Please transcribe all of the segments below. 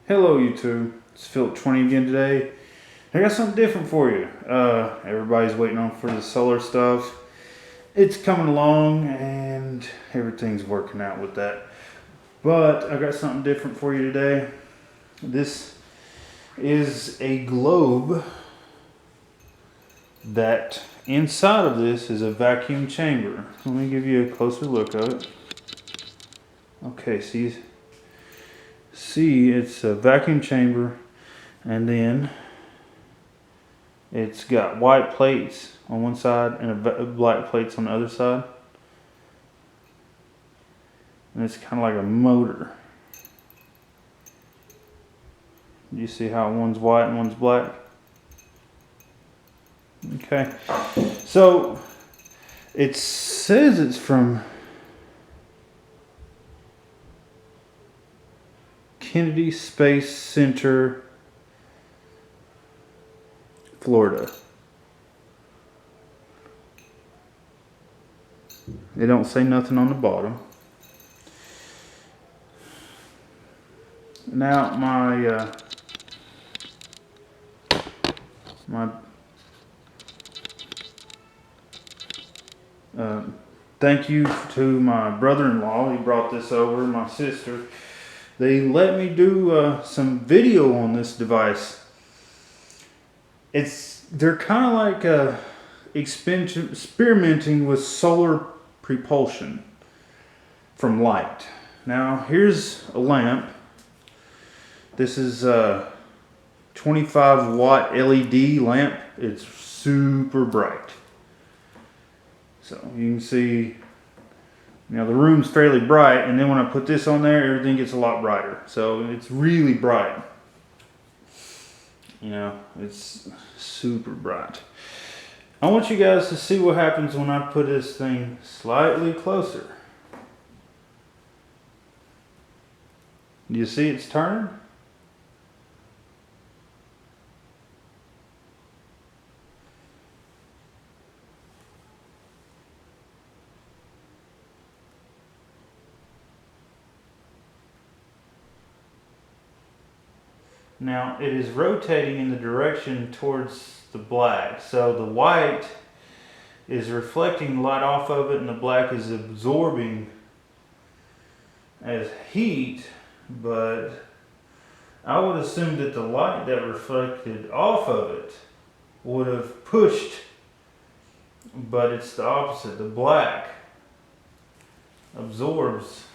Hello YouTube, it's Philip20 again today. I got something different for you. Everybody's waiting on for the solar stuff. It's coming along and everything's working out with that. But I got something different for you today. This is a globe that inside of this is a vacuum chamber. Let me give you a closer look of it. Okay, see it's a vacuum chamber, and then it's got white plates on one side and black plates on the other side. And it's kind of like a motor. You see how one's white and one's black? Okay. So it says it's from Kennedy Space Center, Florida. They don't say nothing on the bottom. Now thank you to my brother-in-law. He brought this over. My sister. They let me do some video on this device. They're kind of like experimenting with solar propulsion from light. Now here's a lamp. This is a 25 watt LED lamp. It's super bright. So you can see, the room's fairly bright, and then when I put this on there, everything gets a lot brighter. So it's really bright. It's super bright. I want you guys to see what happens when I put this thing slightly closer. Do you see it's turning? Now it is rotating in the direction towards the black. So the white is reflecting light off of it and the black is absorbing as heat, but I would assume that the light that reflected off of it would have pushed, but it's the opposite. The black absorbs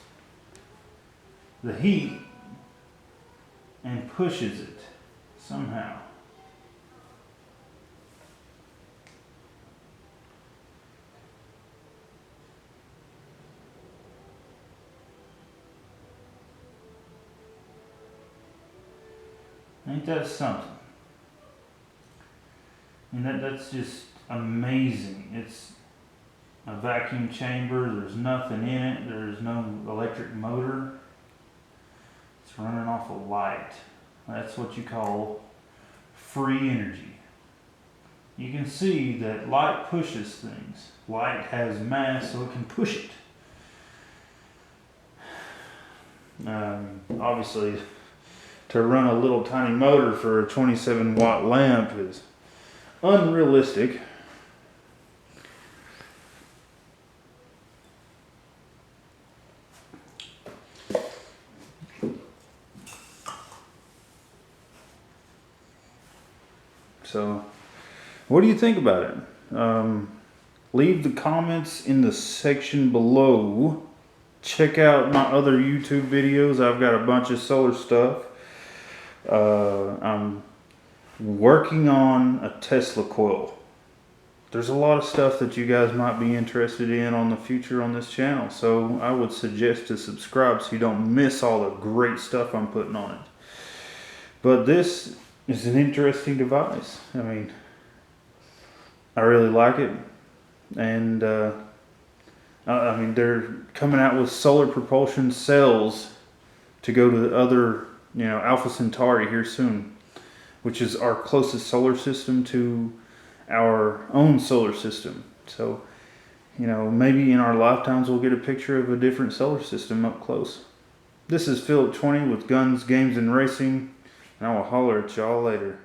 the heat and pushes it somehow. Ain't that something? And that's just amazing. It's a vacuum chamber. There's nothing in it. There's no electric motor. It's running off of light. That's what you call free energy. You can see that light pushes things. Light has mass, so it can push it. Obviously, to run a little tiny motor for a 27 watt lamp is unrealistic. So, what do you think about it? Leave the comments in the section below. Check out my other YouTube videos. I've got a bunch of solar stuff. I'm working on a Tesla coil. There's a lot of stuff that you guys might be interested in on the future on this channel. So I would suggest to subscribe so you don't miss all the great stuff I'm putting on it. But this is an interesting device. I mean, I really like it. And they're coming out with solar propulsion cells to go to the other, Alpha Centauri here soon, which is our closest solar system to our own solar system. So, maybe in our lifetimes we'll get a picture of a different solar system up close. This is Philip 20 with Guns, Games, and Racing, and I will holler at y'all later.